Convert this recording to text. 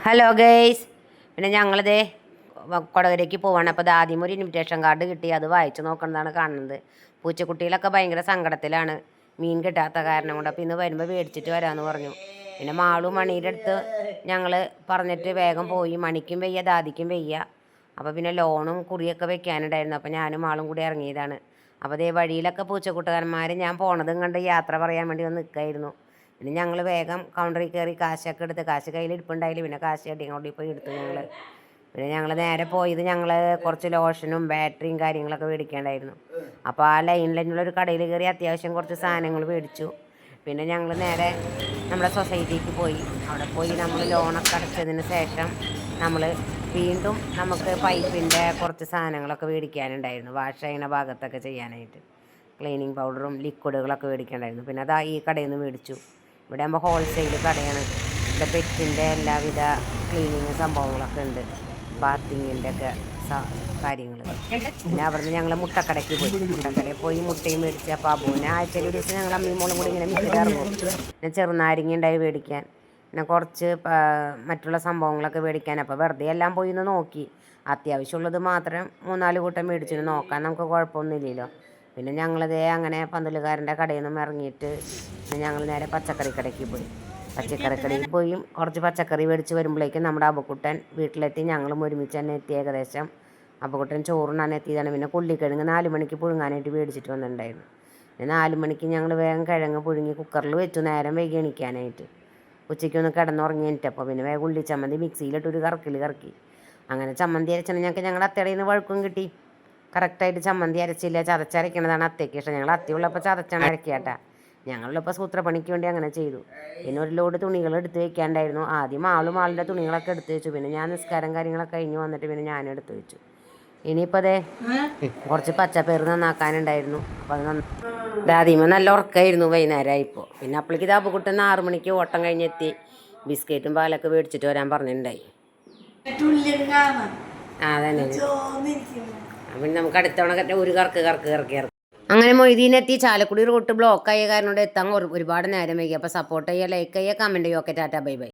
Hello guys, പിന്നെ ഞങ്ങളിതേ കൊടകരയ്ക്ക് പോവാണ്. അപ്പോൾ അത് ആദ്യം ഒരു ഇൻവിറ്റേഷൻ കാർഡ് കിട്ടി. അത് വായിച്ചു നോക്കുന്നതാണ് കാണുന്നത്. പൂച്ചക്കുട്ടികളൊക്കെ ഭയങ്കര സങ്കടത്തിലാണ് മീൻ കിട്ടാത്ത കാരണം കൊണ്ട്. അപ്പോൾ ഇന്ന് വരുമ്പോൾ മേടിച്ചിട്ട് വരാമെന്ന് പറഞ്ഞു. പിന്നെ മാളും മണീൻ്റെ അടുത്ത് ഞങ്ങൾ പറഞ്ഞിട്ട് വേഗം പോയി. മണിക്കും വയ്യ, ദാദിക്കും വയ്യ. അപ്പോൾ പിന്നെ ലോണും കുറിയൊക്കെ വെക്കാനുണ്ടായിരുന്നു. അപ്പോൾ ഞാനും മാളും കൂടി ഇറങ്ങിയതാണ്. അപ്പോൾ അതേ വഴിയിലൊക്കെ പൂച്ചക്കുട്ടന്മാർ ഞാൻ പോണതും കണ്ട് യാത്ര പറയാൻ വേണ്ടി വന്ന് നിൽക്കായിരുന്നു. പിന്നെ ഞങ്ങൾ വേഗം കൗണ്ടറിൽ കയറി കാശൊക്കെ എടുത്ത്, കാശ് കയ്യിൽ ഇരിപ്പുണ്ടായില്ല. പിന്നെ കാശ് അടിയും പോയി എടുത്തു ഞങ്ങൾ. പിന്നെ ഞങ്ങൾ നേരെ പോയത് ഞങ്ങൾ കുറച്ച് ലോഷനും ബാറ്ററിയും കാര്യങ്ങളൊക്കെ മേടിക്കേണ്ടായിരുന്നു. അപ്പോൾ ആ ലൈനിലുള്ളൊരു കടയിൽ കയറി അത്യാവശ്യം കുറച്ച് സാധനങ്ങൾ മേടിച്ചു. പിന്നെ ഞങ്ങൾ നേരെ നമ്മുടെ സൊസൈറ്റിക്ക് പോയി. അവിടെ പോയി നമ്മൾ ലോണൊക്കെ അടച്ചതിന് ശേഷം നമ്മൾ വീണ്ടും നമുക്ക് പൈപ്പിൻ്റെ കുറച്ച് സാധനങ്ങളൊക്കെ മേടിക്കാനുണ്ടായിരുന്നു. വാഷ് ചെയ്യുന്ന ഭാഗത്തൊക്കെ ചെയ്യാനായിട്ട് ക്ലീനിങ് പൗഡറും ലിക്വിഡുകളൊക്കെ മേടിക്കേണ്ടായിരുന്നു. പിന്നെ അതാ ഈ കടയിൽ നിന്ന് മേടിച്ചു. ഇവിടെ ആകുമ്പോൾ ഹോൾസെയിൽ കടയാണ്. ഇവിടെ പെറ്റിൻ്റെ എല്ലാവിധ ക്ലീനിങ് സംഭവങ്ങളൊക്കെ ഉണ്ട്, ബാത്തിങ്ങിൻ്റെ ഒക്കെ കാര്യങ്ങൾ. പിന്നെ അവിടുന്ന് ഞങ്ങൾ മുട്ടക്കടയ്ക്ക് പോയി. മുട്ടക്കടയിൽ പോയി മുട്ടയും മേടിച്ച്. അപ്പോൾ അബൂനെ ആഴ്ചയിൽ ഒരു ദിവസം ഞങ്ങൾ അമ്മയും മോളും കൂടി ഇങ്ങനെ മിക്സിൽ ഇറങ്ങും. പിന്നെ ചെറുനാരങ്ങ ഉണ്ടായി മേടിക്കാൻ, പിന്നെ കുറച്ച് മറ്റുള്ള സംഭവങ്ങളൊക്കെ മേടിക്കാൻ. അപ്പോൾ വെറുതെ എല്ലാം പോയി ഒന്ന് നോക്കി. അത്യാവശ്യമുള്ളത് മാത്രം 3-4 കൂട്ടം മേടിച്ചിട്ട് നോക്കാൻ നമുക്ക് കുഴപ്പമൊന്നുമില്ലല്ലോ. പിന്നെ ഞങ്ങളിതേ അങ്ങനെ പന്തലുകാരൻ്റെ കടയിൽ നിന്നും ഇറങ്ങിയിട്ട് ഞങ്ങൾ നേരെ പച്ചക്കറി കടയ്ക്ക് പോയി. പച്ചക്കറി കടയിൽ പോയി കുറച്ച് പച്ചക്കറി മേടിച്ച് വരുമ്പോഴേക്കും നമ്മുടെ അബുക്കുട്ടൻ വീട്ടിലെത്തി. ഞങ്ങളും ഒരുമിച്ച് തന്നെ എത്തി. ഏകദേശം അബുക്കുട്ടൻ ചോറിനാണ് എത്തിയതാണ്. പിന്നെ കൊള്ളിക്കിഴങ്ങ് 4 മണിക്ക് പുഴുങ്ങാനായിട്ട് മേടിച്ചിട്ട് വന്നിട്ടുണ്ടായിരുന്നു. പിന്നെ 4 മണിക്ക് ഞങ്ങൾ വേഗം കിഴങ്ങ് പുഴുങ്ങി കുക്കറിൽ വെച്ചു, നേരം വൈകി എണിക്കാനായിട്ട്. ഉച്ചയ്ക്കൊന്ന് കിടന്നുറങ്ങി എണീറ്റപ്പോൾ പിന്നെ വേഗം ഉള്ളി ചമ്മന്തി മിക്സിയിലിട്ടൊരു കറക്കി. അങ്ങനെ ചമ്മന്തി അരച്ചാൽ ഞങ്ങളുടെ അത്തടയിൽ നിന്ന് വഴക്കും കിട്ടി. കറക്റ്റായിട്ട് ചമ്മന്തി അരച്ചില്ല, ചതച്ചരയ്ക്കണതാണ് അത്തയ്ക്ക് ഇഷ്ടം. ഞങ്ങൾ അത്തിയുള്ളപ്പോൾ ചതച്ചാണ് അരയ്ക്കാട്ടാ. ഞങ്ങളിപ്പോൾ സൂത്രപ്പണിക്ക് വേണ്ടി അങ്ങനെ ചെയ്തു. പിന്നെ ഒരു ലോഡ് തുണികൾ എടുത്ത് വെക്കാണ്ടായിരുന്നു. ആദ്യം ആളുടെ തുണികളൊക്കെ എടുത്ത് വെച്ചു. പിന്നെ ഞാൻ നിസ്കാരം കാര്യങ്ങളൊക്കെ കഴിഞ്ഞ് വന്നിട്ട് പിന്നെ ഞാൻ എടുത്ത് വെച്ചു. ഇനിയിപ്പോൾ അതേ കുറച്ച് പച്ചപ്പയർ നന്നാക്കാനുണ്ടായിരുന്നു. അപ്പോൾ അത് ആദ്യമേ നല്ല ഉറക്കമായിരുന്നു വൈകുന്നേരമായിപ്പോൾ. പിന്നെ അപ്പോഴേക്ക് ഇത് അബുക്കുട്ടൻ 6 മണിക്ക് ഓട്ടം കഴിഞ്ഞെത്തി. ബിസ്ക്കറ്റും പാലൊക്കെ മേടിച്ചിട്ട് വരാൻ പറഞ്ഞിട്ടുണ്ടായി. അതന്നെ. പിന്നെ നമുക്ക് അടുത്തവണ ഒരു കറക്കി. അങ്ങനെ മൊയ്തീനെത്തി. ചാലക്കുടി റൂട്ട് ബ്ലോക്കായ കാരണം എത്താൻ ഒരുപാട് നേരം വൈകി. അപ്പോൾ സപ്പോർട്ട് ചെയ്യുക, ലൈക്ക് ചെയ്യുക, കമൻറ്റ് ചെയ്യുക. Okay, Tata, bye bye.